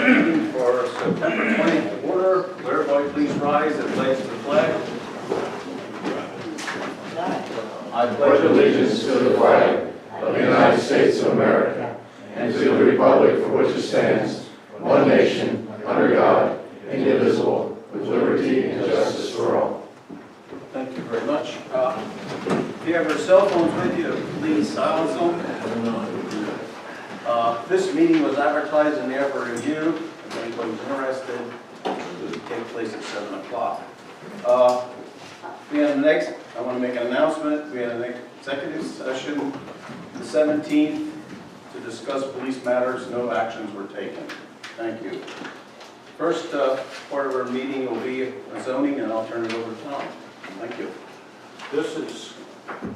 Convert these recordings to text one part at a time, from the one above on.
meeting for September 20th to order. Will everybody please rise and pledge the flag? I Pledge allegiance to the flag of the United States of America and to the republic for which it stands, one nation, under God, indivisible, with liberty and justice for all. Thank you very much. If you have your cell phones with you, please silence them. This meeting was advertised in the upper review. If anybody's interested, it will take place at 7 o'clock. I want to make an announcement. We had an executive session the 17th to discuss police matters. No actions were taken. Thank you. First part of our meeting will be zoning, and I'll turn it over to Tom. Thank you. This is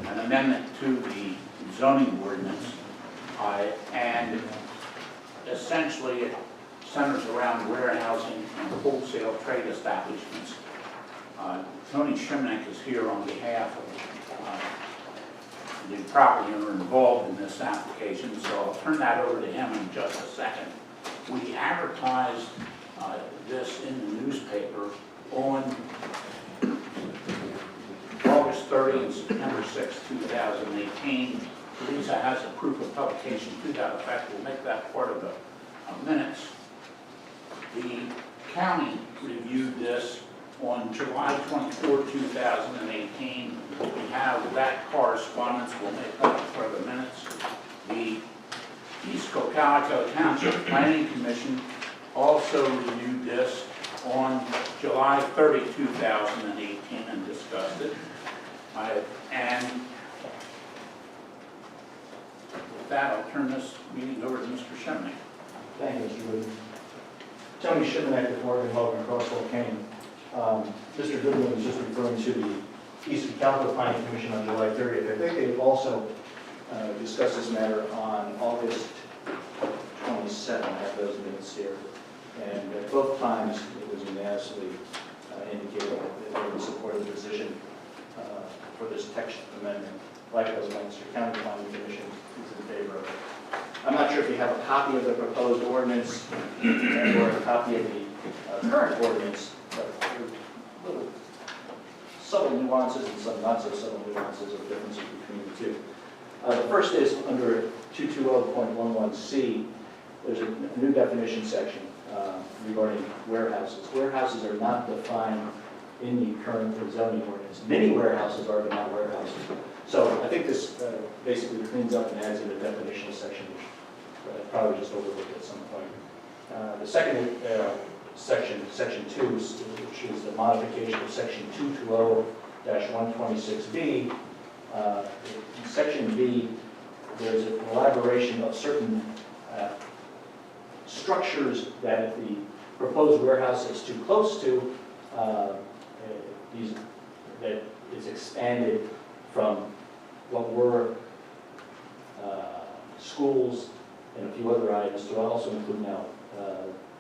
an amendment to the zoning ordinance, and essentially it centers around warehousing and wholesale trade establishments. Tony Shimnick is here on behalf of the property owner involved in this application, so I'll turn that over to him in just a second. We advertised this in the newspaper on August 30 and September 6, 2018. Lisa has a proof of publication to that effect. We'll make that part of the minutes. The county reviewed this on July 24, 2018. We have that correspondence. We'll make that part of the minutes. The East Cocalico Township Planning Commission also reviewed this on July 30, 2018 and discussed it. And with that, I'll turn this meeting over to Mr. Shimnick. Thank you, Mr. Goodwin. Tony Shimnick with Morgan Logan Crossville, Kane. Mr. Goodwin was just referring to the East Cocalico Planning Commission on July 30th. I think they also discussed this matter on August 27th. I have those minutes here. And at both times, it was unanimously indicated that they would support the position for this text amendment. Likewise, Lancaster County Planning Commission is in favor of it. I'm not sure if you have a copy of the proposed ordinance or a copy of the current ordinance, but there are little subtle nuances and some not so subtle nuances or differences between the two. The first is under 220.11c, there's a new definition section regarding warehouses. Warehouses are not defined in the current zoning ordinance. Many warehouses are, but not warehouses. So I think this basically cleans up and adds in a definitional section, which I probably just overlooked at some point. The second section 2, which is the modification of section 220-126B. In section B, there's an elaboration of certain structures that if the proposed warehouse is too close to, that is expanded from what were schools and a few other items to also include now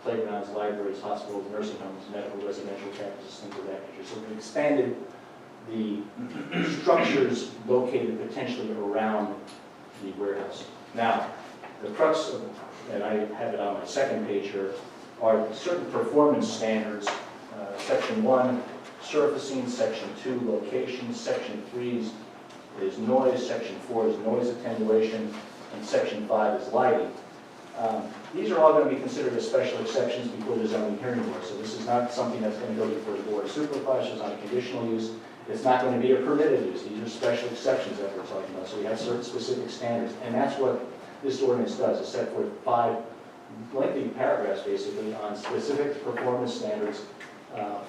playgrounds, libraries, hospitals, nursing homes, medical, residential campuses, things of that nature. So we've expanded the structures located potentially around the warehouse. Now, the crux of, and I have it on my second page here, are certain performance standards. Section 1, surfacing. Section 2, location. Section 3 is noise. Section 4 is noise attenuation. And Section 5 is lighting. These are all going to be considered as special exceptions before the zoning hearing board. So this is not something that's going to go before the board of supervisors on a conditional use. It's not going to be a permitted use. These are special exceptions that we're talking about. So we have certain specific standards. And that's what this ordinance does. It set forth 5 lengthy paragraphs, basically, on specific performance standards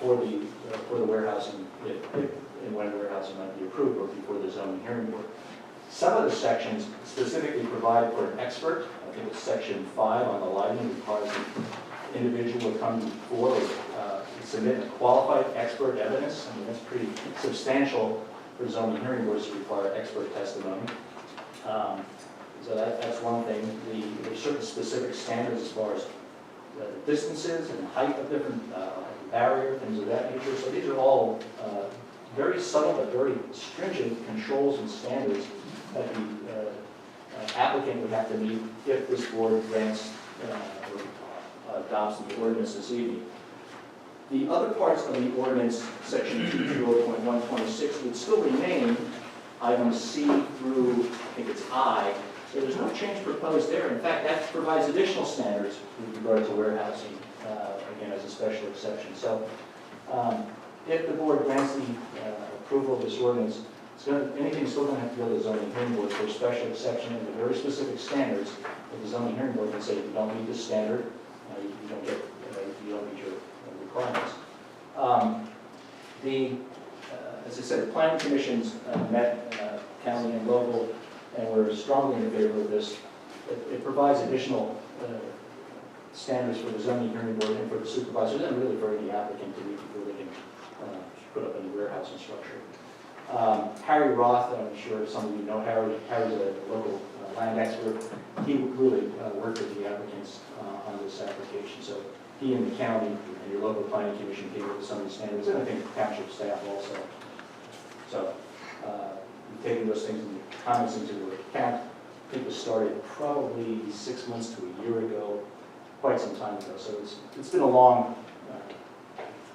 for the warehousing, if and when warehousing might be approved or before the zoning hearing board. Some of the sections specifically provide for an expert. I think it's section 5 on the lighting requires the individual to come before submit qualified expert evidence. I mean, that's pretty substantial for zoning hearing boards to require expert testimony. So that's one thing. There's certain specific standards as far as distances and height of different barrier, things of that nature. So these are all very subtle but very stringent controls and standards that the applicant would have to meet if this board grants or adopts the ordinance this evening. The other parts of the ordinance, section 220.126, would still remain items C through, I think it's I. So there's no change proposed there. In fact, that provides additional standards with regard to warehousing, again, as a special exception. So if the board grants the approval of this ordinance, anything's still going to have to go to the zoning hearing board for a special exception and the very specific standards that the zoning hearing board can say you don't meet this standard, you don't meet your requirements. As I said, the planning commissions met county and local, and we're strongly in favor of this. It provides additional standards for the zoning hearing board and for the supervisors, and really for any applicant to meet before they can put up any warehousing structure. Harry Roth, I'm sure some of you know Harry. Harry's a local land expert. He really worked with the applicants on this application. So he and the county and your local planning commission came up with some of the standards, and I think the township staff also. So we've taken those things and comments into account. I think it started probably 6 months to a year ago, quite some time ago. So it's been a long,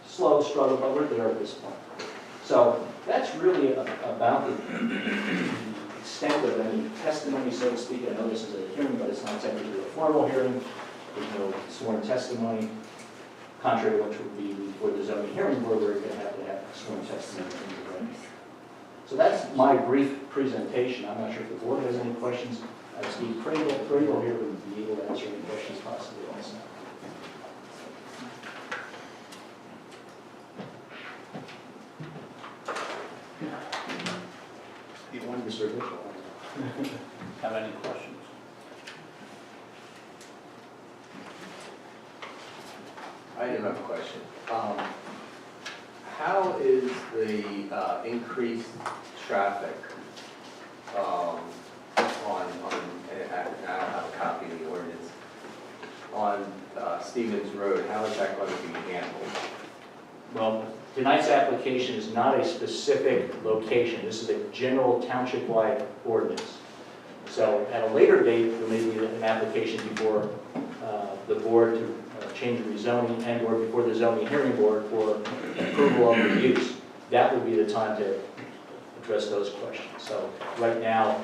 slow struggle, but we're there at this point. So that's really about the extent of any testimony, so to speak. I know this is a hearing, but it's not technically a formal hearing. There's no sworn testimony, contrary to what would be before the zoning hearing board, where you're going to have sworn testimony. So that's my brief presentation. I'm not sure if the board has any questions. Steve Pringle here would be able to answer any questions possibly also. Mr. Mitchell. Have any questions? I do have a question. How is the increased traffic on, and I don't have a copy of the ordinance, on Stevens Road, how is that going to be handled? Well, tonight's application is not a specific location. This is a general township-wide ordinance. So at a later date, there may be an application before the board to change the rezoning and or before the zoning hearing board for approval of the use. That would be the time to address those questions. So right now,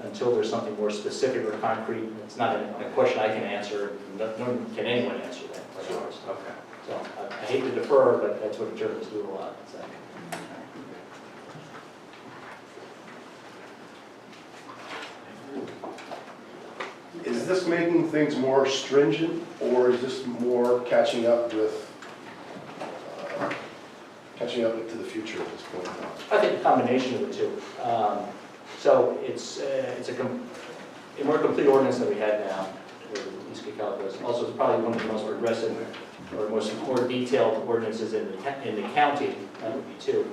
until there's something more specific or concrete, it's not a question I can answer, nor can anyone answer that. Okay. So I hate to defer, but that's what attorneys do a lot. So. Is this making things more stringent, or is this more catching up to the future at this point? I think a combination of the two. So it's a more complete ordinance that we have now, with East Cocalico. Also, it's probably one of the most progressive or more detailed ordinances in the county. That would be two.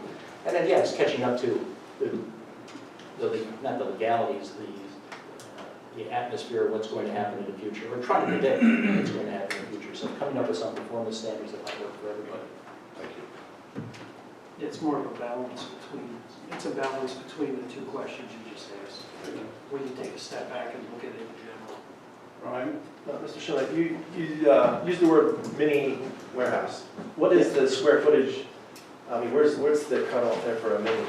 And then, yeah, it's catching up to not the legalities, the atmosphere of what's going to happen in the future. We're trying to predict what's going to happen in the future. So coming up with some performance standards that might work for everybody. Thank you. It's more of a balance between the two questions you just asked. When you take a step back and look at it in general. Ryan? Mr. Schiller, you used the word mini warehouse. What is the square footage? I mean, where's the cutoff there for a mini?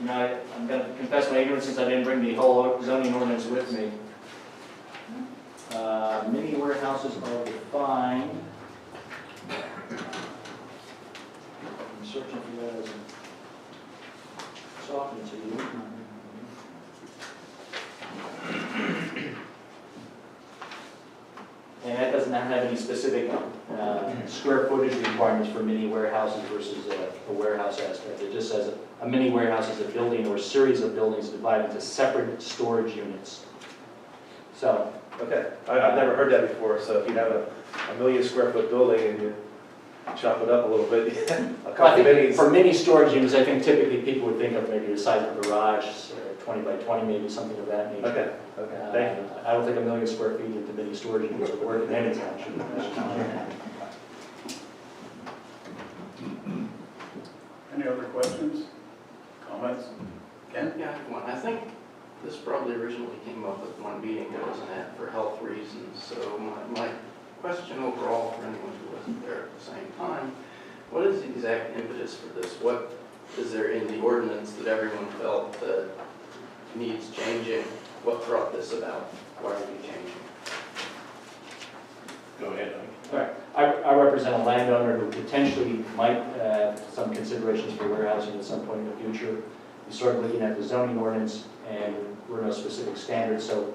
I'm going to confess my ignorance since I didn't bring the whole zoning ordinance with me. Mini warehouses are defined. I'm searching for that as I'm talking to you. And that does not have any specific square footage requirements for mini warehouses versus a warehouse aspect. It just says a mini warehouse is a building or a series of buildings divided into separate storage units. So. Okay, I've never heard that before. So if you have a 1 million square foot building and you chop it up a little bit, a couple minis. For mini storage units, I think typically people would think of maybe the size of a garage, 20 by 20, maybe something of that nature. Okay, thank you. I don't think 1 million square feet into mini storage units would work in any township. Any other questions, comments? Ken? Yeah, I have one. I think this probably originally came up with one meeting I wasn't at for health reasons. So my question overall for anyone who wasn't there at the same time, what is the exact impetus for this? What is there in the ordinance that everyone felt that needs changing? What brought this about? Why are we changing? Go ahead. All right. I represent a landowner who potentially might have some considerations for warehousing at some point in the future. We started looking at the zoning ordinance, and there were no specific standards, so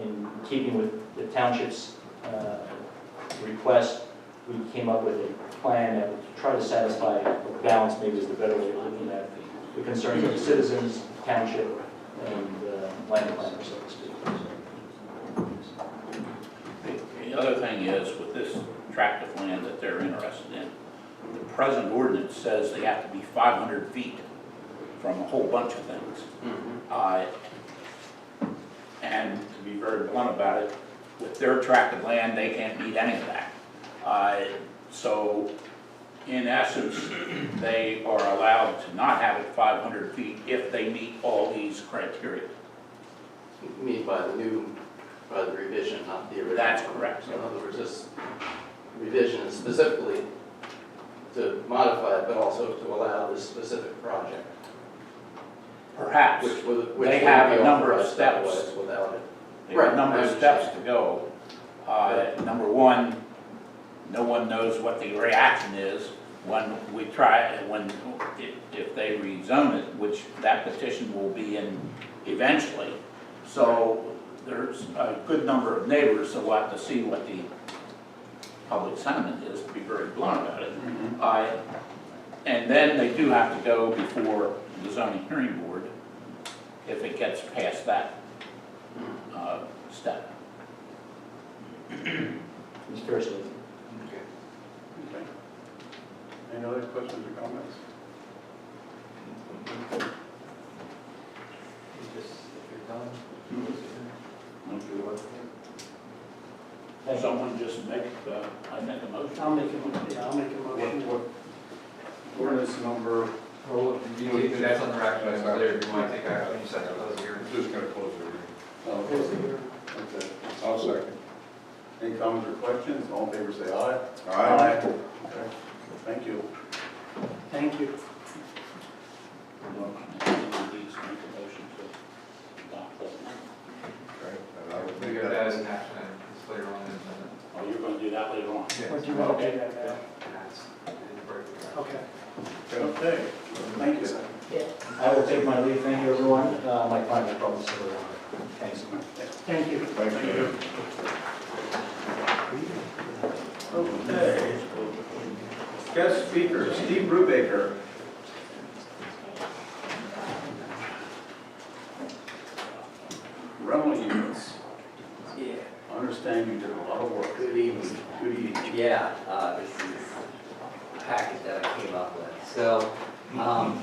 in keeping with the township's request, we came up with a plan that would try to satisfy, or balance maybe is the better way of looking at the concerns of the citizens, township, and land planners, so to speak. The other thing is, with this tract of land that they're interested in, the present ordinance says they have to be 500 feet from a whole bunch of things. And to be very blunt about it, with their tract of land, they can't meet any of that. So, in essence, they are allowed to not have it 500 feet if they meet all these criteria. You mean by the revision, not the original? That's correct. So in other words, this revision is specifically to modify it, but also to allow this specific project. Perhaps. Which They have would be a number of authorized steps. otherwise without it. They have a Right, number I of understand. steps to go. Number one, no one knows what the reaction is when we try, if they rezone it, which that petition will be in eventually. So there's a good number of neighbors that will have to see what the public sentiment is, to be very blunt about it. And then they do have to go before the zoning hearing board if it gets past that step. It's fair statement. Okay. Any other questions or comments? Someone just make, I make a motion. I'll make a motion. What ordinance number? That's on the record, that's clear. You want to take action, you said close here. Just gonna close it. Oh, Close the hearing. okay. I'll second. Any comments or questions? All in favor, say aye. Aye. Okay. Thank you. Thank you. Please make a motion to adopt that. Okay, and I would We make got that. that as an action item, it's later on in the minute. Oh, you're going to do that later on? Or do you want to do that now? That's in the break. Okay. Okay. Thank you. I will take my leave. Thank you, everyone. My client will probably still around. Thanks. Thank you. Thank you. Okay. Guest speaker, Steve Brubaker. Rental units. Yeah, I understand you did a lot of work. good evening. Good evening. Yeah, this is a packet that I came up with. So, a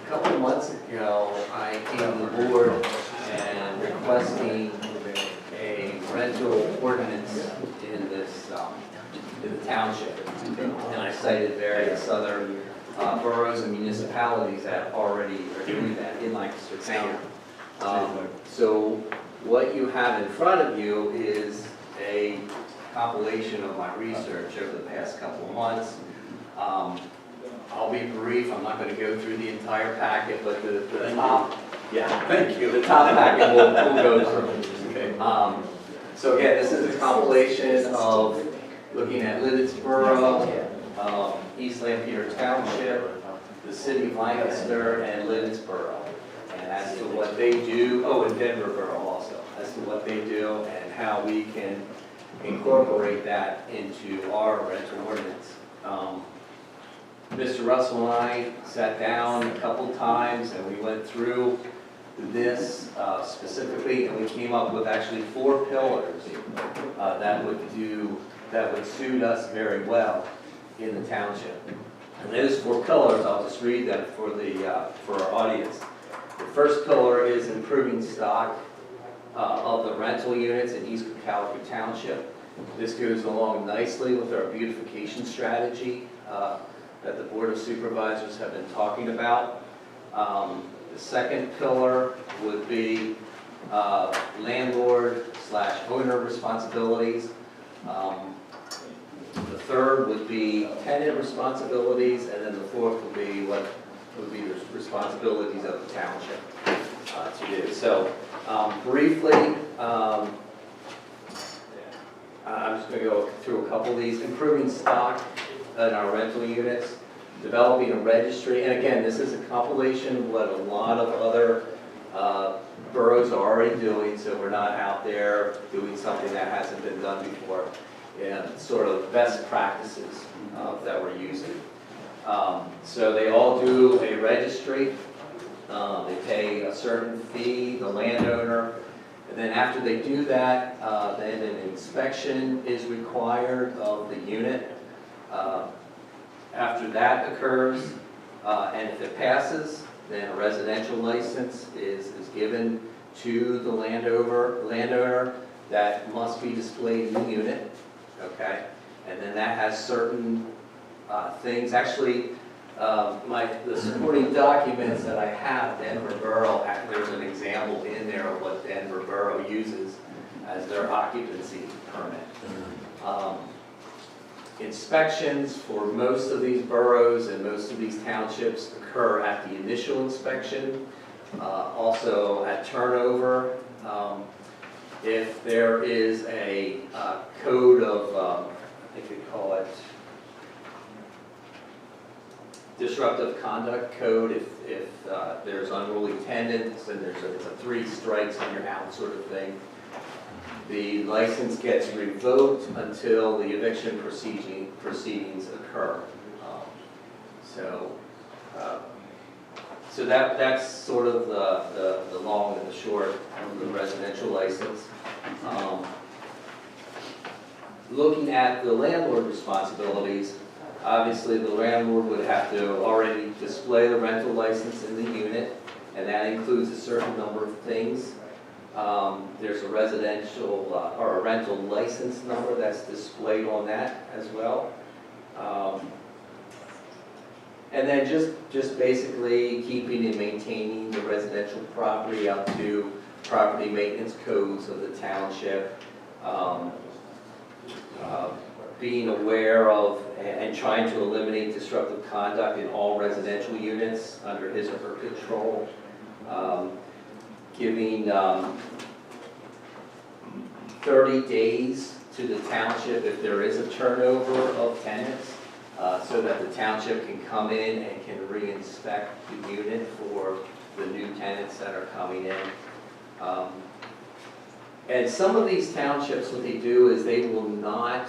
couple of months ago, I came to the board and requesting a rental ordinance in this, in the township. And I cited various other boroughs and municipalities that already are doing that in Lancaster County. So what you have in front of you is a compilation of my research over the past couple of months. I'll be brief, I'm not going to go through the entire packet, but the top, yeah, Thank you. the top packet we'll go through. Okay. So again, this is a compilation of looking at Liddittsboro, East Lampeter Township, the city of Lancaster, and Liddittsboro. And as to what they do, oh, and Denver Borough also, as to what they do and how we can incorporate that into our rental ordinance. Mr. Russell and I sat down a couple times and we went through this specifically, and we came up with actually 4 pillars that would suit us very well in the township. And those 4 pillars, I'll just read them for our audience. The first pillar is improving stock of the rental units in East Cocalico Township. This goes along nicely with our beautification strategy that the Board of Supervisors have been talking about. The second pillar would be landlord/owner responsibilities. The third would be tenant responsibilities, and then the fourth would be what would be the responsibilities of the township to do. So briefly, I'm just going to go through a couple of these. Improving stock in our rental units, developing a registry, and again, this is a compilation of what a lot of other boroughs are already doing, so we're not out there doing something that hasn't been done before. And sort of best practices that we're using. So they all do a registry. They pay a certain fee, the landowner, and then after they do that, then an inspection is required of the unit. After that occurs, and if it passes, then a residential license is given to the landowner that must be displayed in the unit. Okay, and then that has certain things. Actually, the supporting documents that I have, Denver Borough, there's an example in there of what Denver Borough uses as their occupancy permit. Inspections for most of these boroughs and most of these townships occur at the initial inspection, also at turnover. If there is a code of, I think we call it disruptive conduct code, if there's unruly tenants and it's a 3 strikes and you're out sort of thing, the license gets revoked until the eviction proceedings occur. So that's sort of the long and the short of the residential license. Looking at the landlord responsibilities, obviously the landlord would have to already display the rental license in the unit, and that includes a certain number of things. There's a residential or a rental license number that's displayed on that as well. And then just basically keeping and maintaining the residential property up to property maintenance codes of the township. Being aware of and trying to eliminate disruptive conduct in all residential units under his or her control. Giving 30 days to the township if there is a turnover of tenants, so that the township can come in and can re-inspect the unit for the new tenants that are coming in. And some of these townships, what they do is they will not,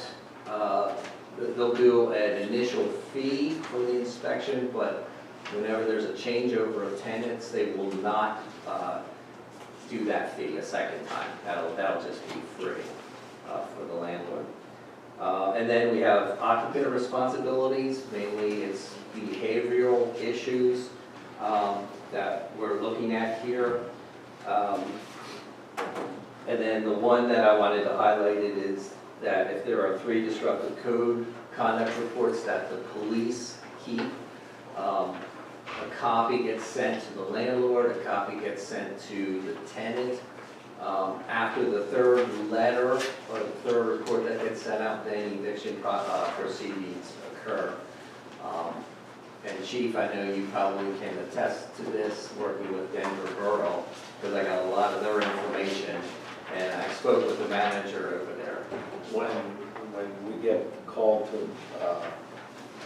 they'll do an initial fee for the inspection, but whenever there's a changeover of tenants, they will not do that fee a second time. That'll just be free for the landlord. And then we have occupant responsibilities. Mainly it's behavioral issues that we're looking at here. And then the one that I wanted to highlight is that if there are 3 disruptive code conduct reports that the police keep, a copy gets sent to the landlord, a copy gets sent to the tenant. After the 3rd letter or the 3rd report that gets sent out, then eviction proceedings occur. And Chief, I know you probably can attest to this working with Denver Borough, because I got a lot of their information, and I spoke with the manager over there. When we get called to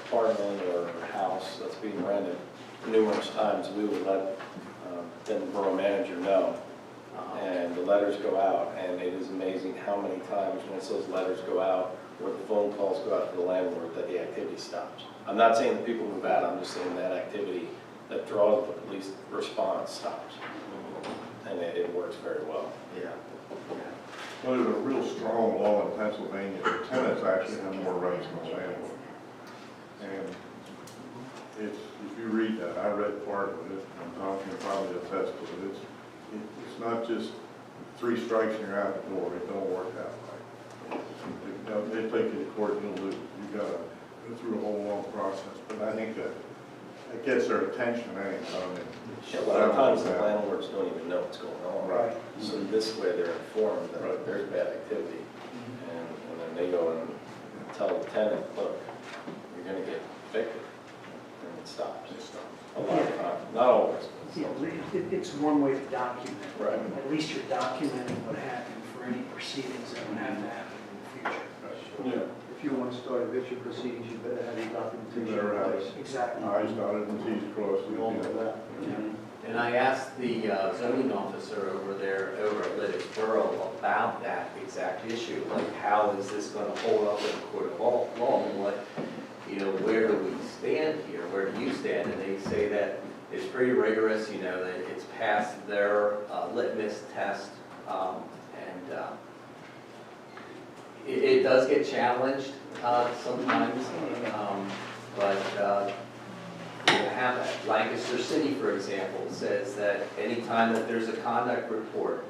apartment or house that's being rented, numerous times we would let the borough manager know. And the letters go out, and it is amazing how many times once those letters go out, or the phone calls go out to the landlord, that the activity stops. I'm not saying that people move out, I'm just saying that activity that draws the police response stops. And it works very well. Yeah. Well, there's a real strong law in Pennsylvania that tenants actually have more rights than the landlord. And it's, if you read that, I read part of it, and Tom can probably attest to it, it's not just 3 strikes and you're out the door. It don't work that way. They take you to court and you'll lose. You've got to go through a whole long process. But I think that it gets their attention anytime. A lot of times the landlords don't even know what's going on. Right. So this way they're informed that Right. there's bad activity. And then they go and tell the tenant, look, you're gonna get evicted. And it stops. A lot of times, not always. but Yeah, sometimes. it's one way to document. Right. At least you're documenting what happened for any proceedings that would have to happen in the future. Yeah. If you want to start eviction proceedings, you better have your documentation You better in have place. Exactly. I's dotted and T's crossed. We all know that. And I asked the zoning officer over there, over at Lydic Borough, about that exact issue, like how is this gonna hold up in the court of law? And what, where do we stand here? Where do you stand? And they say that it's pretty rigorous, that it's passed their litmus test. It does get challenged sometimes, but you have that. Lancaster City, for example, says that anytime that there's a conduct report,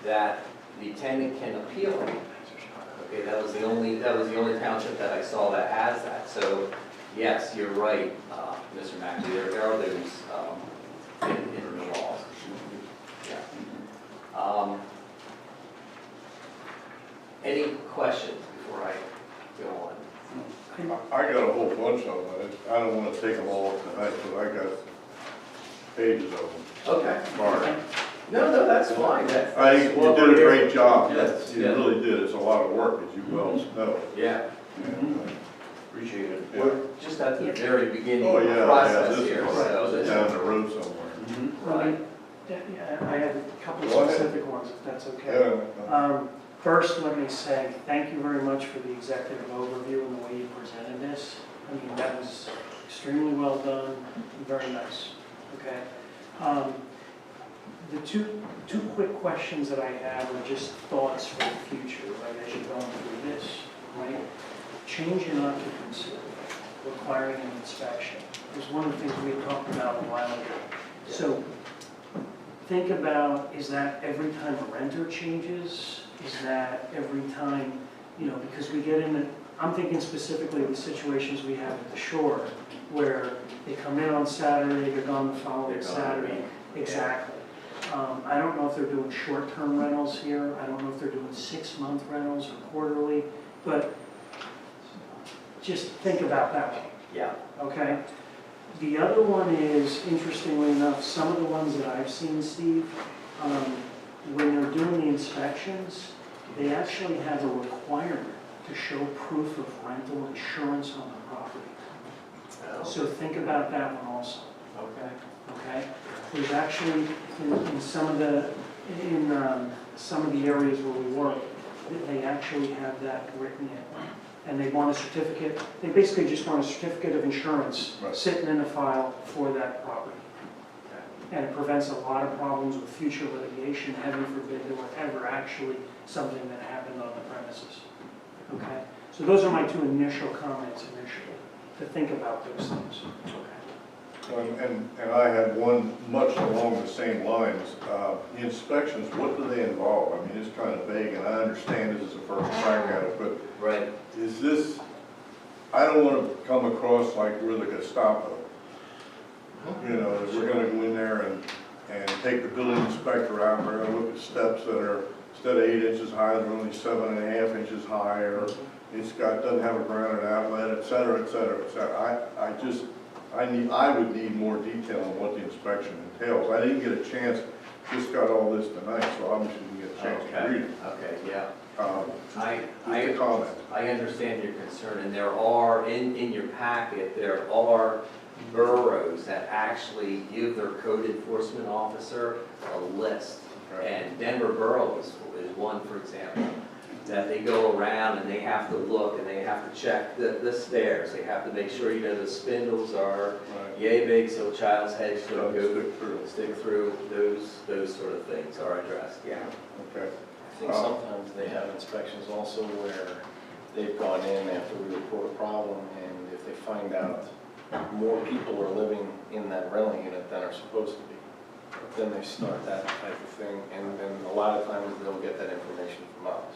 that the tenant can appeal it. Okay, that was the only township that I saw that has that. So, yes, you're right, Mr. Mackey, there are those in the laws. Yeah. Any questions before I go on? I got a whole bunch of them. I don't want to take them all tonight, but I got pages of them. Okay. Sorry. No, that's fine. I think you did a great job. Yes, You yeah. really did. It's a lot of work, as you well know. Yeah, And, appreciate it. yeah. We're just at the very beginning Oh, of yeah, the yeah, process this here, is so this down is, the road somewhere. right. Yeah, I have a couple Go of ahead. specific ones, if that's okay. Yeah. First, let me say, thank you very much for the executive overview and the way you presented this. I mean, that was extremely well done, and very nice, okay? The two quick questions that I have are just thoughts for the future, right, as you're going through this, right? Change in occupancy, requiring an inspection, was one of the things we had talked about a while ago. So, think about, is that every time a renter changes? Is that every time, because we get in, I'm thinking specifically of the situations we have at the shore, where they come in on Saturday, they're gone the following They're gone. Saturday. Exactly. I don't know if they're doing short-term rentals here, I don't know if they're doing 6-month rentals or quarterly, but just think about that one. Yeah. Okay? The other one is, interestingly enough, some of the ones that I've seen, Steve, when they're doing the inspections, they actually have a requirement to show proof of rental insurance on the property. So think about that one also, Okay. okay? There's actually, in some of the areas where we work, they actually have that written in. And they want a certificate, they basically just want a certificate of insurance Right. sitting in a file for that property. And it prevents a lot of problems with future litigation, heaven forbid there were ever actually something that happened on the premises. Okay? So those are my two initial comments initially, to think about those things. And I had one much along the same lines. The inspections, what do they involve? I mean, it's kind of vague, and I understand this is the first crack at it, but Right. is this, I don't want to come across like we're the Gestapo. That we're going to go in there and take the building inspector out, we're going to look at steps that are, instead of 8 inches high, they're only 7.5 inches high, or doesn't have a grounded outlet, et cetera, et cetera, et cetera. I would need more detail on what the inspection entails. I didn't get a chance, just got all this tonight, so obviously didn't get a chance to read it. Okay, yeah. Just a comment. I understand your concern, and there are, in your packet, there are boroughs that actually give their code enforcement officer a list. And Denver Borough is one, for example, that they go around and they have to look and they have to check the stairs. They have to make sure, the spindles are yay big so a child's head shouldn't go stick through. Those sort of things are addressed, yeah. Okay. I think sometimes they have inspections also where they've gone in after we report a problem, and if they find out more people are living in that rental unit than are supposed to be, then they start that type of thing, and then a lot of times they'll get that information from us.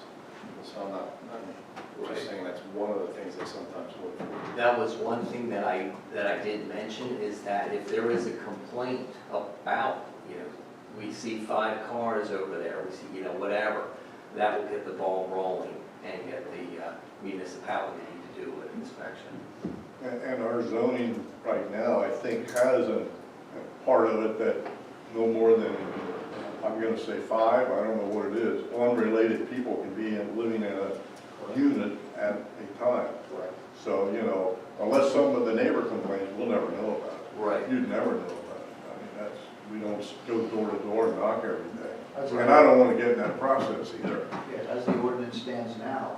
So I'm just saying that's one of the things they sometimes look for. that was one thing that I did mention, is that if there is a complaint about, we see 5 cars over there, we see, whatever, that will get the ball rolling and get the municipality to do an inspection. And our zoning right now, I think, has a part of it that no more than, I'm gonna say 5, I don't know what it is, unrelated people can be living in a unit at a time. Right. So, unless some of the neighbor complains, we'll never know about it. Right. You'd never know about it. I mean, we don't go door to door and knock every day. As And I don't wanna get in that process either. as the ordinance stands now,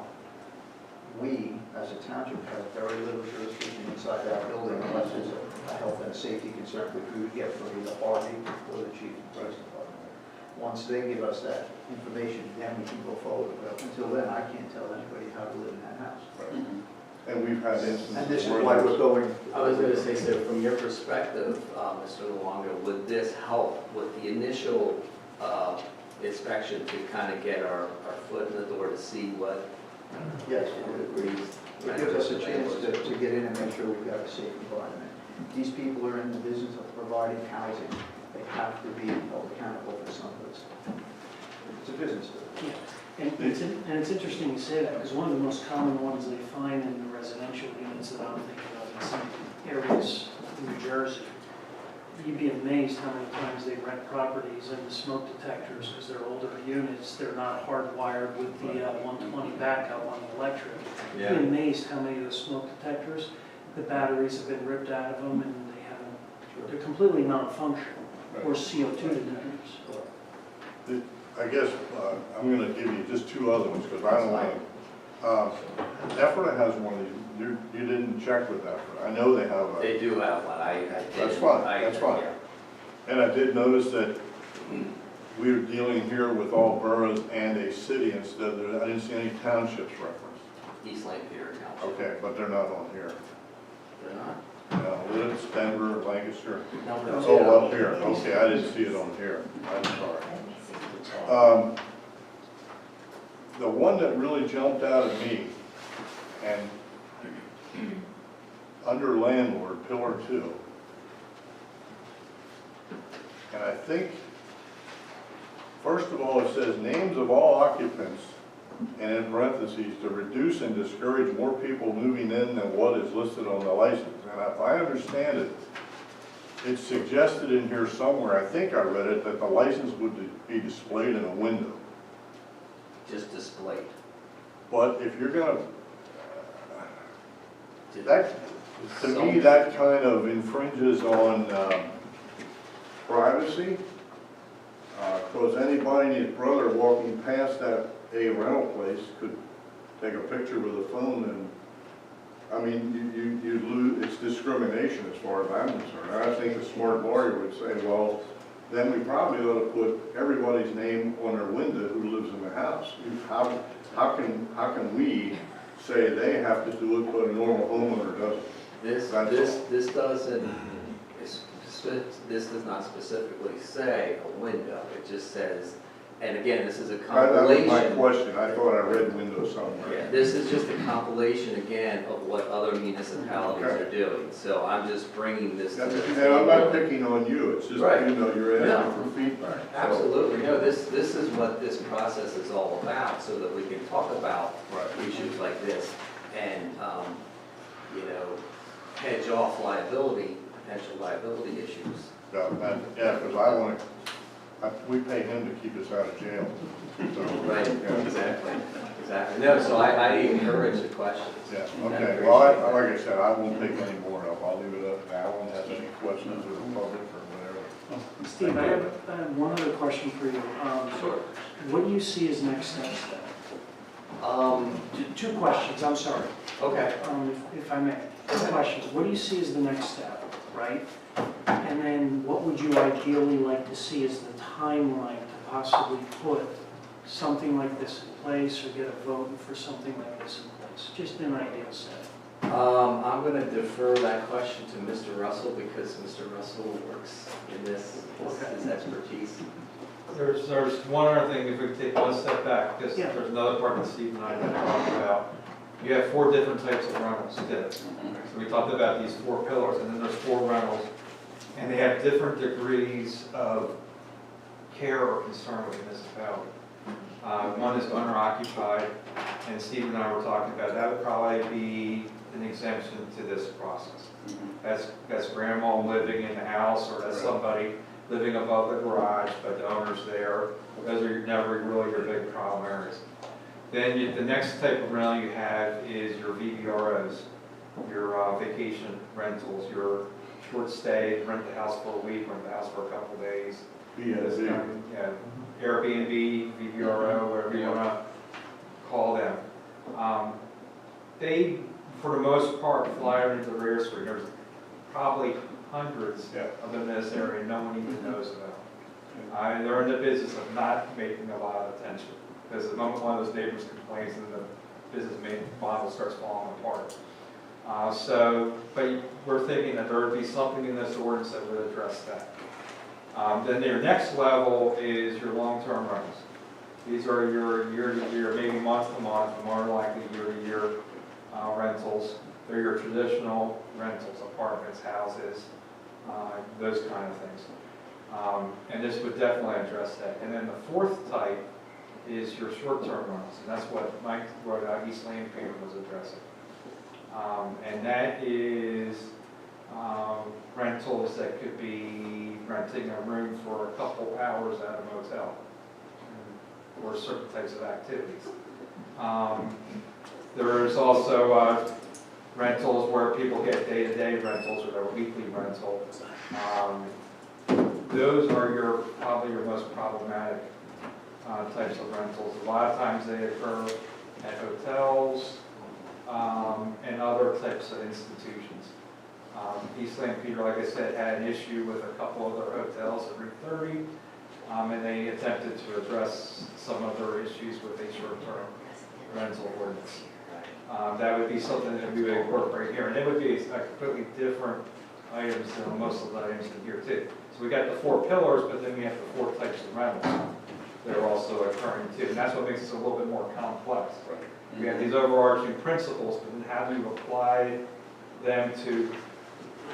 we, as a township, have very little jurisdiction inside that building unless there's a health and a safety concern, which we would get from either Harvey or the chief of police department. Once they give us that information, then we can go forward. But up until then, I can't tell anybody how to live in that house. And we've had instances. And this is where why there's- we're going. I was going to say, so from your perspective, Mr. Luongo, would this help with the initial inspection to kind of get our foot in the door to see what Yes, agrees? it gives us a chance to get in and make sure we've got a safe environment. These people are in the business of providing housing. They have to be held accountable for some of this. It's a business. Yeah, and it's interesting you say that, because one of the most common ones they find in the residential units that I'm thinking of in some areas in New Jersey, you'd be amazed how many times they rent properties and the smoke detectors, because they're older units, they're not hardwired with the 120 backup on the electric. You'd be amazed how many of the smoke detectors, the batteries have been ripped out of them and they're completely non-functional, or CO2 detectors. I guess I'm going to give you just 2 other ones because I don't want to. Ephrata has one of these. You didn't check with Ephrata. I know they have a. They do have one. I That's fine. That's fine. And I did notice that we're dealing here with all boroughs and a city instead of. I didn't see any townships referenced. East Lamphere Township. Okay, but they're not on here. They're not? Lids, Denver, Lancaster. No, It's all up here. Okay, I didn't see it on here. I'm sorry. The one that really jumped out at me, and under landlord, pillar 2, and I think, first of all, it says names of all occupants, and in parentheses, to reduce and discourage more people moving in than what is listed on the license. And if I understand it, it's suggested in here somewhere, I think I read it, that the license would be displayed in a window. Just displayed. But if you're gonna, to me, that kind of infringes on privacy. Because anybody and his brother walking past that a rental place could take a picture with a phone and, I mean, you lose, it's discrimination as far as I'm concerned. I think a smart lawyer would say, well, then we probably ought to put everybody's name on their window who lives in the house. How can we say they have to do it, but a normal homeowner doesn't? This does not specifically say a window. It just says, and again, this is a That was compilation. my question. I thought I read window somewhere. Yeah, this is just a compilation again of what other municipalities Okay. are doing. So I'm just bringing this to And the I'm not table. picking on you. It's just, Right. you're No. asking for feedback. So- Absolutely, no, this is what this process is all about, so that we can talk about Right. issues like this and, hedge off liability, potential liability issues. Yeah, because I want to, we pay him to keep us out of jail. So, Right, yeah. exactly. No, so I encourage the questions. Yeah, okay, well, like I said, I won't pick any more up. I'll leave it up now and have any questions of the public or whatever. Steve, I have one other question for you. Sure. What do you see as next steps then? Two questions, I'm sorry, Okay. if I may. Two questions. What do you see as the next step, right? And then what would you ideally like to see as the timeline to possibly put something like this in place or get a vote for something like this in place? Just an ideal set. I'm going to defer that question to Mr. Russell because Mr. Russell works in this is his expertise. There's one other thing, if we take one step back, because Yeah. there's another part that Steve and I have talked about. You have 4 different types of rentals too. So we talked about these 4 pillars, and then there's 4 rentals, and they have different degrees of care or concern with the municipality. One is owner occupied, and Steve and I were talking about, that would probably be an exemption to this process. That's grandma living in the house, or that's somebody living above the garage, but the owner's there. Those are never really your big problem areas. Then the next type of rental you have is your VVROs, your vacation rentals, your short stay, rent the house for a week, rent the house for a couple days. Yeah, Airbnb, VVRO, whatever you want to call them. They, for the most part, fly under the radar screen. There's probably hundreds of them in this area no one even knows about. They're in the business of not making a lot of attention, because the moment one of those neighbors complains, then the business model starts falling apart. But we're thinking that there would be something in this ordinance that would address that. Then your next level is your long-term rentals. These are your year-to-year, maybe month-to-month, more likely year-to-year rentals. They're your traditional rentals, apartments, houses, those kind of things. And this would definitely address that. And then the 4th type is your short-term rentals, and that's what East Land Paper was addressing. And that is rentals that could be renting a room for a couple hours at a motel or certain types of activities. There's also rentals where people get day-to-day rentals or their weekly rental. Those are probably your most problematic types of rentals. A lot of times they occur at hotels and other types of institutions. East St. Peter, like I said, had an issue with a couple of their hotels at Route 30, and they attempted to address some of their issues with a short-term rental ordinance. That would be something that we would incorporate here, and it would be a completely different items than most of the items in here too. So we got the 4 pillars, but then we have the 4 types of rentals that are also occurring too, and that's what makes it a little bit more complex. We have these overarching principles, but then how do you apply them to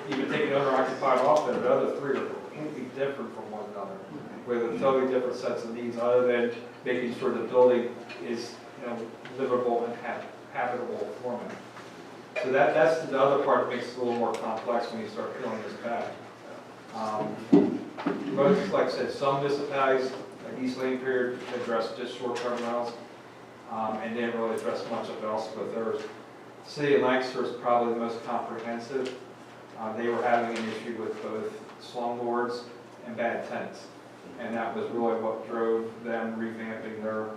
even taking owner-occupied off them? The other 3 are completely different from one another, with a totally different sets of needs, other than making sure the building is, livable and habitable format. So that's the other part that makes it a little more complex when you start peeling this back. Most, like I said, some municipalities, like East Lane Pier, address just short-term rentals, and didn't really address much of else with theirs. City of Lancaster is probably the most comprehensive. They were having an issue with both slumlords and bad tenants, and that was really what drove them revamping their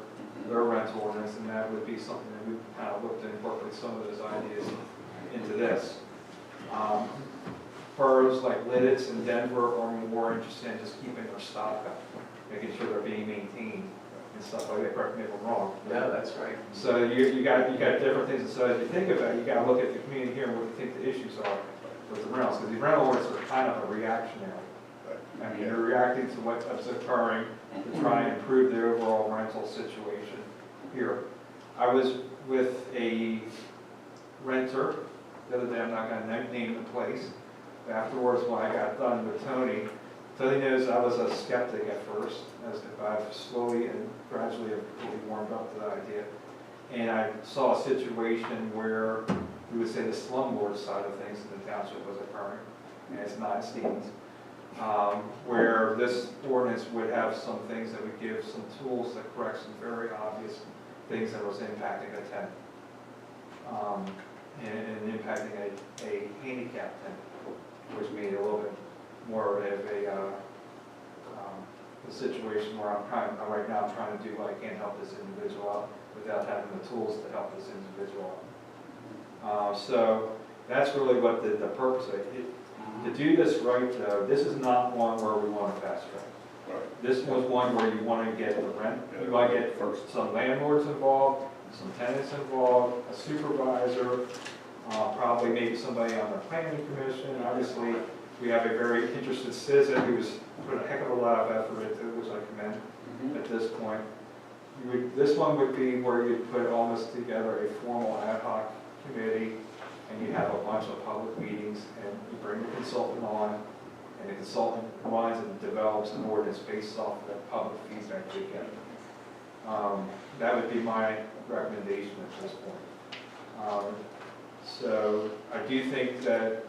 rental ordinance, and that would be something that we kind of looked to incorporate some of those ideas into this. Boroughs like Lidditz and Denver are more interested in just keeping their stock up, making sure they're being maintained and stuff like that. Correct me if I'm wrong. No, that's right. So you got different things, and so as you think about it, you got to look at the community here and what you think the issues are with the rentals, because these rental ordinances are kind of a reactionary. I mean, you're reacting to what's occurring to try and improve the overall rental situation here. I was with a renter the other day, I'm not going to name the place. Afterwards, when I got done with Tony knows I was a skeptic at first, as if I've slowly and gradually have really warmed up to the idea. And I saw a situation where we would say the slumlord side of things in the township was occurring, and it's not Stevens. Where this ordinance would have some things that would give some tools that correct some very obvious things that was impacting a tenant, and impacting a handicapped tenant, which made it a little bit more of a situation where right now I'm trying to do what I can to help this individual out without having the tools to help this individual out. So that's really what the purpose of it. To do this right, though, this is not one where we want to fast track. Right. This was one where you want to get the rent. You might get some landlords involved, some tenants involved, a supervisor, probably maybe somebody on the planning commission. Obviously, we have a very interested citizen who's put a heck of a lot of effort into it, which I commend at this point. This one would be where you put almost together a formal ad hoc consultant on, and the consultant runs and develops an ordinance based off of the public feedback we get. That would be my recommendation at this point. So I do think that,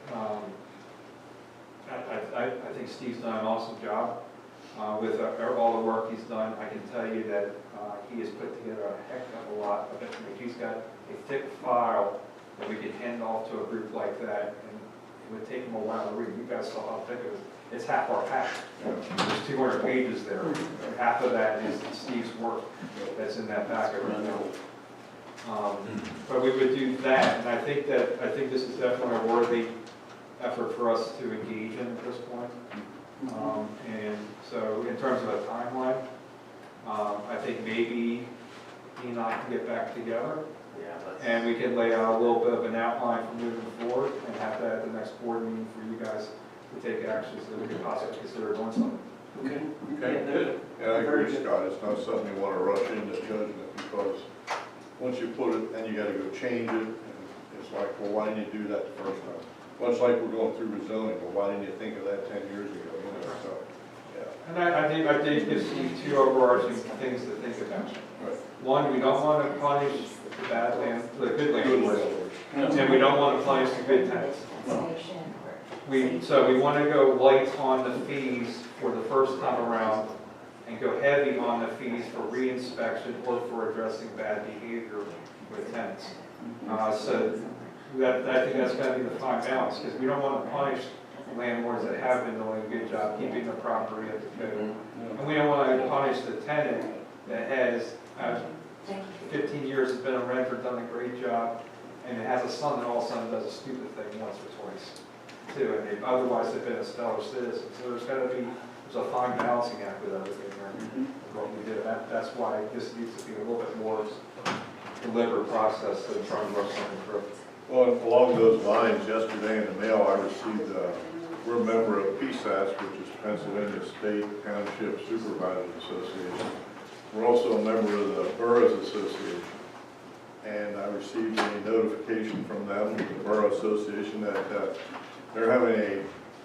I think Steve's done an awesome job with all the work he's done. I can tell you that he has put together a heck of a lot of information. He's got a thick file that we could hand off to a group like that, and it would take him a while to read. You guys saw how thick it was. It's half our pack. There's 200 pages there. Half of that is Steve's work that's in that packet right now. But we would do that, and I think this is definitely a worthy effort for us to engage in at this point. And so in terms of a timeline, I think maybe he and I can get back together, and we can lay out a little bit of an outline for moving forward and have that at the next board meeting for you guys to take actions that we could possibly consider doing something. Okay, good. Yeah, I agree, Scott, it's not something you want to rush into judgment, because once you put it, then you gotta go change it, and it's like, well, why didn't you do that the first time? Much like we're going through rezoning, well, why didn't you think of that 10 years ago, you know, so, yeah. And I did give Steve two overarching things to think about. Right. One, we don't want to punish the bad land, the good landlords, and we don't want to punish the good tenants. So we want to go light on the fees for the first time around and go heavy on the fees for reinspection or for addressing bad behavior with tenants. So I think that's going to be the fine balance, because we don't want to punish landlords that have been doing a good job keeping the property at the code. And we don't want to punish the tenant that has 15 years has been a renter, done a great job, and it has a son that all of a sudden does a stupid thing once or twice too, and they've otherwise have been a stellar citizen. So there's a fine balancing act with everything here. What we did. That's why this needs to be a little bit more deliberate process than trying to rush something through. Well, along those lines, yesterday in the mail, I received, we're a member of PSAS, which is Pennsylvania State Township Supervisors Association. We're also a member of the Boroughs Association. And I received a notification from them, the Borough Association, that they're having a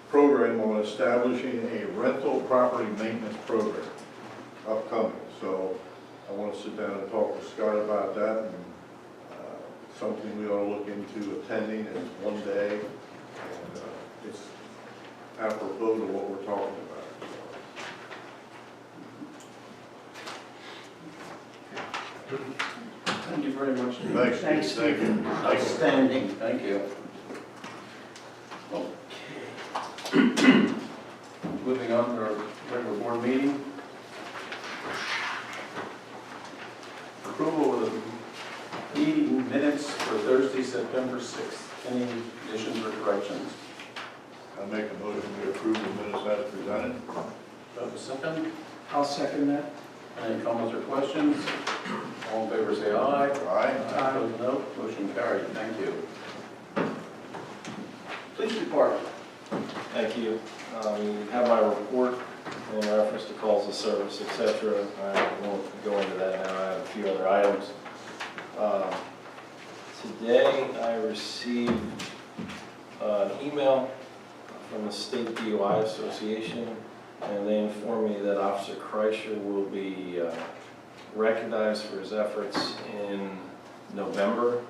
program on establishing a rental property maintenance program upcoming. So I want to sit down and talk to Scott about that, and something we ought to look into attending. It's one day, and it's apropos to what we're talking about. Thank you very much. Steve. Thanks, Thanks, Steve. Thank you. Outstanding, thank you. Okay. Moving on to our regular board meeting. Approval of the meeting minutes for Thursday, September 6th. Any additions or corrections? I make a motion to approve the minutes as presented. Do I have a second? I'll second that. Any comments or questions? All in favor say aye. Aye. Opposed, no. Motion carried. Thank you. Police department. Thank you. You have my report in reference to calls of service, etc. I won't go into that now. I have a few other items. Today I received an email from the State DUI Association, and they informed me that Officer Kreischer will be recognized for his efforts in November.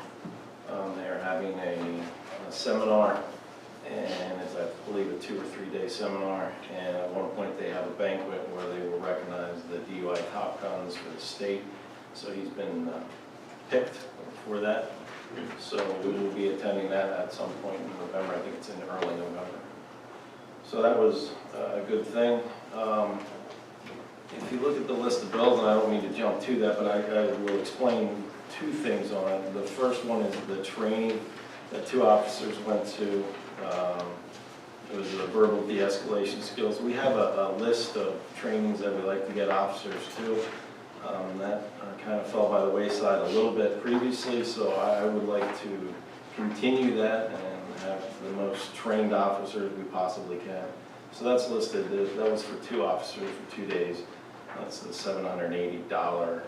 They're having a seminar, and it's, I believe, a 2 or 3 day seminar, and at one point they have a banquet where they will recognize the DUI top guns for the state. So he's been picked for that. So we will be attending that at some point in November. I think it's in early November. So that was a good thing. If you look at the list of bills, and I don't mean to jump to that, but I will explain two things on it. The first one is the training that 2 officers went to. It was the verbal de-escalation skills. We have a list of trainings that we like to get officers to. That kind of fell by the wayside a little bit previously, so I would like to continue that and have the most trained officers we possibly can. So that's listed. That was for 2 officers for 2 days. That's the $780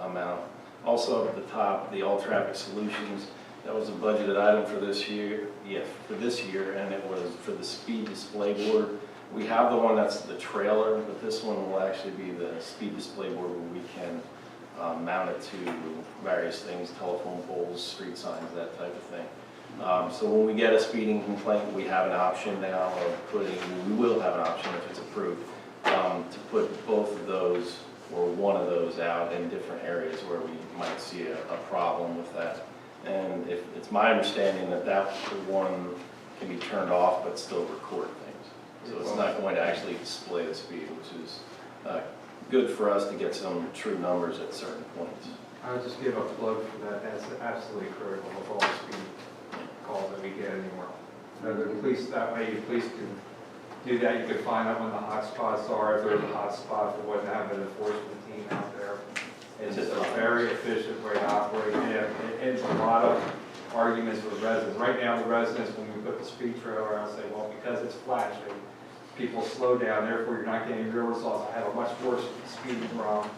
amount. Also at the top, the All Traffic Solutions That was a budgeted item for this year, and it was for the speed display board. We have the one that's the trailer, but this one will actually be the speed display board where we can mount it to various things, telephone poles, street signs, that type of thing. So when we get a speeding complaint, we have an option now of we will have an option if it's approved, to put both of those or one of those out in different areas where we might see a problem with that. And if it's my understanding that one can be turned off but still record things. So it's not going to actually display the speed, which is good for us to get some true numbers at certain points. I would just give a plug for that. That's absolutely critical with all the speed calls that we get anymore. The police, that way the police can do that. You can find out when the hot spots are, if there's a hot spot, for what to have an enforcement team out there. It's just a very efficient way to operate. Yeah, it's a lot of arguments with residents. Right now, the residents, when we put the speed trailer out, say, well, because it's flashing, people slow down, therefore you're not getting real results. I have a much worse speeding problem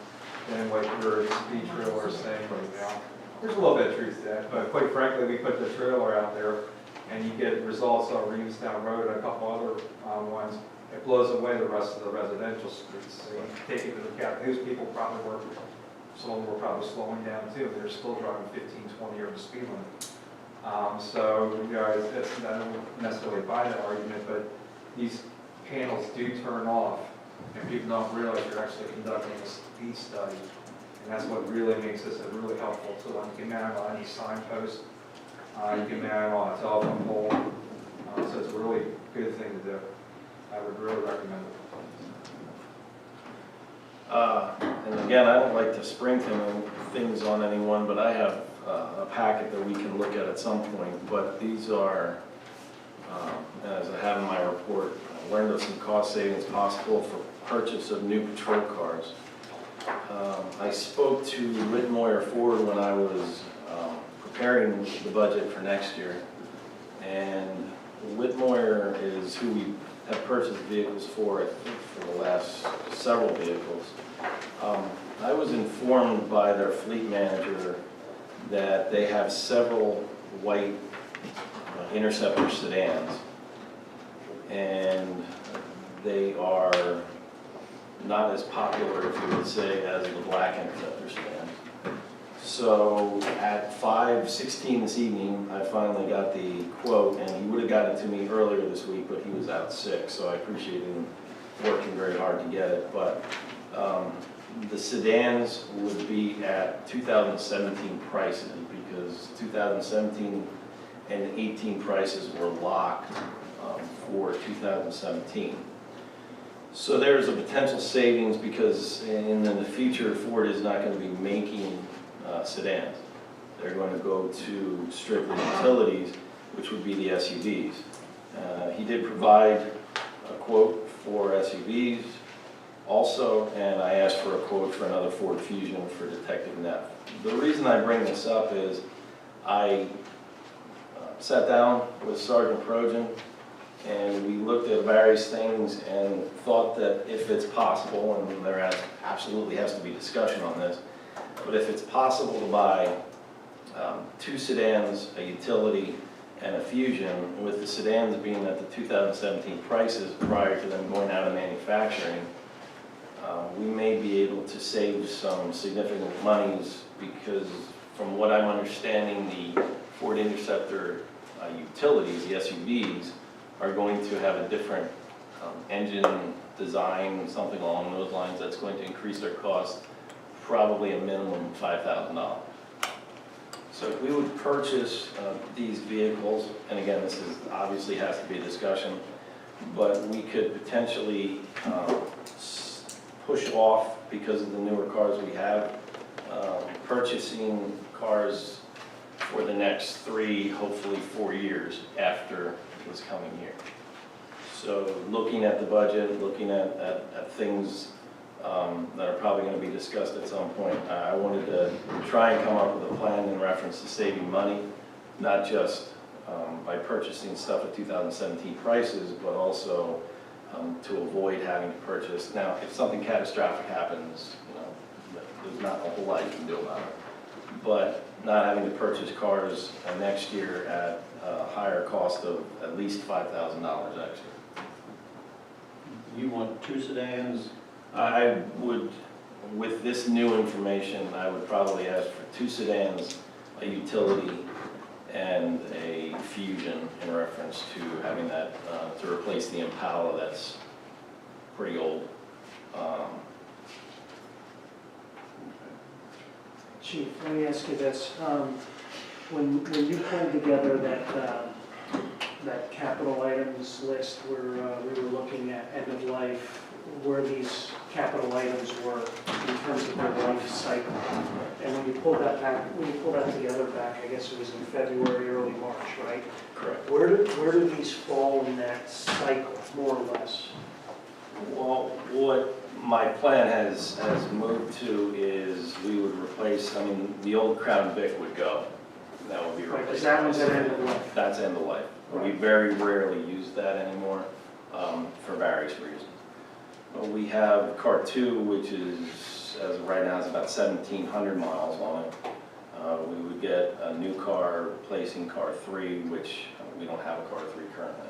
than what your speed trailer is saying right now. There's a little bit of truth to that, but quite frankly, we put the trailer out there and you get results on Reamstown Road and a couple other ones. It blows away the rest of the residential streets. So you take into account, those people probably were, some of them were probably slowing down too. They're still driving 15, 20 over the speed limit. So, you know, I don't necessarily buy that argument, but these panels do turn off, and people don't realize you're actually conducting a speed study. And that's what really makes this a really helpful tool. You can mount it on any signpost, you can mount it on a telephone pole, so it's a really good thing to do. I would really recommend it. And again, I don't like to spring things on anyone, but I have a packet that we can look at some point. But these are, as I have in my report, I learned of some cost savings possible for purchase of new patrol cars. I spoke to Whitmoyer Ford when I was preparing the budget for next year, and Whitmoyer is who we have purchased vehicles for, I think, for the last several vehicles. I was informed by their fleet manager that they have several white Interceptor sedans, and they are not as popular, if you would say, as the black Interceptor sedan. So at 5:16 this evening, I finally got the quote, and he would have gotten it to me earlier this week, but he was out sick, so I appreciate him working very hard to get it. But the sedans would be at 2017 prices, because 2017 and 18 prices were locked for 2017. So there's a potential savings, because in the future, Ford is not going to be making sedans. They're going to go to strictly utilities, which would be the SUVs. He did provide a quote for SUVs also, and I asked for a quote for another Ford Fusion for Detective Neff. The reason I bring this up is I sat down with Sergeant Projan, and we looked at various things and thought that if it's possible, and there absolutely has to be discussion on this, but if it's possible to buy 2 sedans, a utility, and a Fusion, with the sedans being at the 2017 prices prior to them going out of manufacturing, we may be able to save some significant monies, because from what I'm understanding, the Ford Interceptor utilities, the SUVs, are going to have a different engine design, something along those lines, that's going to increase their cost probably a minimum of $5,000. So if we would purchase these vehicles, and again, this is obviously has to be a discussion, but we could potentially push off, because of the newer cars we have, purchasing cars for the next 3, hopefully 4 years after this coming year. So looking at the budget, looking at things that are probably going to be discussed at some point, I wanted to try and come up with a plan in reference to saving money, not just by purchasing stuff at 2017 prices, but also to avoid having to purchase. Now, if something catastrophic happens, you know, there's not a whole lot you can do about it. But not having to purchase cars next year at a higher cost of at least $5,000 extra. You want 2 sedans? I would, with this new information, I would probably ask for 2 sedans, a utility, and a Fusion in reference to having that, to replace the Impala that's pretty old. Chief, let me ask you this. When you pulled together that capital items list where we were looking at end of life, where these capital items were in terms of their life cycle, and when you pulled that together back, I guess it was in February, early March, right? Correct. Where do these fall in that cycle, more or less? Well, what my plan has moved to is we would replace, I mean, the old Crown Vic would go. That would be Right, replaced. because that one's at end of life. That's end of life. We Right. very rarely use that anymore for various reasons. We have car 2, which is, as of right now, is about 1,700 miles on it. We would get a new car replacing car 3, which we don't have a car 3 currently.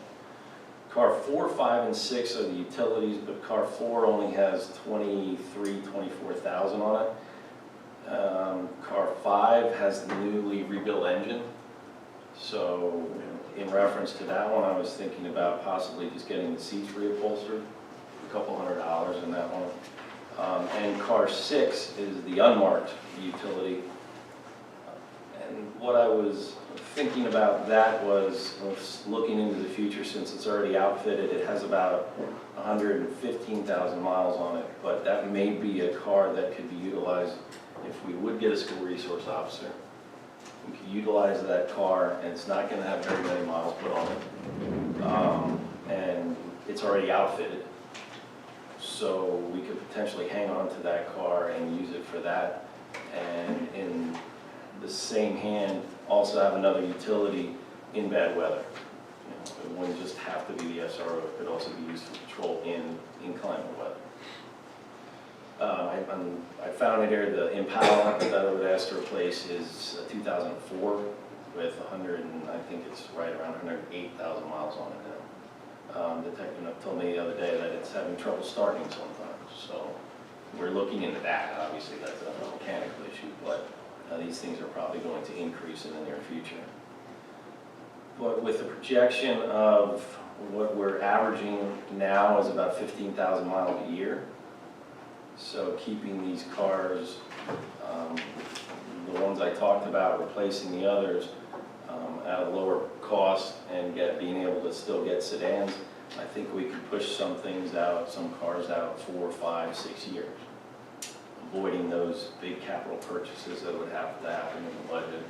Car 4, 5, and 6 are the utilities, but car 4 only has 24,000 on it. Car 5 has the newly rebuilt engine. So in reference to that one, I was thinking about possibly just getting the seats reupholstered, a couple $100 in that one. And car 6 is the unmarked utility. And what I was thinking about that was looking into the future, since it's already outfitted, it has about 115,000 miles on it, but that may be a car that could be utilized if we would get a school resource officer. We could utilize that car, and it's not gonna have very many miles put on it. And it's already outfitted. So we could potentially hang on to that car and use it for that. And in the same hand, also have another utility in bad weather. It wouldn't just have to be the SRO, it could also be used for patrol in inclement weather. I found it here, the Impala that I would ask to replace is a 2004 with 100, and I think it's right around 108,000 miles on it now. The technician told me the other day that it's having trouble starting sometimes, so we're looking into that. Obviously, that's a mechanical issue, but these things are probably going to increase in the near future. But with the projection of what we're averaging now is about 15,000 miles a year. So keeping these cars, the ones I talked about, replacing the others at a lower cost and being able to still get sedans, I think we could push some things out, some cars out 4, 5, 6 years, avoiding those big capital purchases that would have to happen in the budget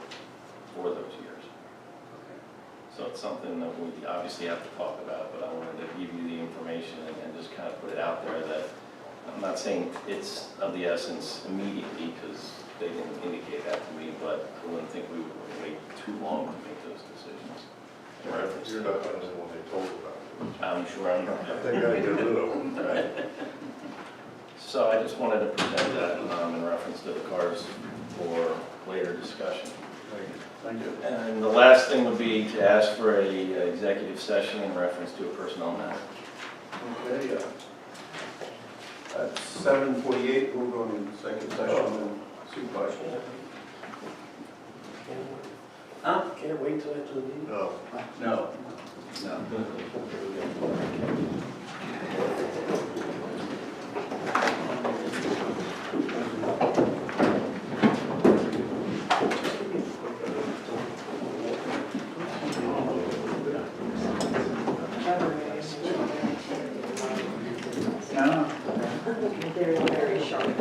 for those years. So it's something that we obviously have to talk about, but I wanted to give you the information and just kind of put it out there that I'm not saying it's of the essence immediately, because they didn't indicate that to me, but I wouldn't think we would wait too long to make those decisions. You're not the only one they told about it. I'm sure I'm not. They gotta get rid of them. Right. So I just wanted to present that in reference to the cars for later discussion. Thank you. And the last thing would be to ask for a executive session in reference to a personnel matter. Okay, at 7:48, we'll go into second session and supervisor. Huh? Can't wait till after the meeting? No. No. No. No. Very, very sharp.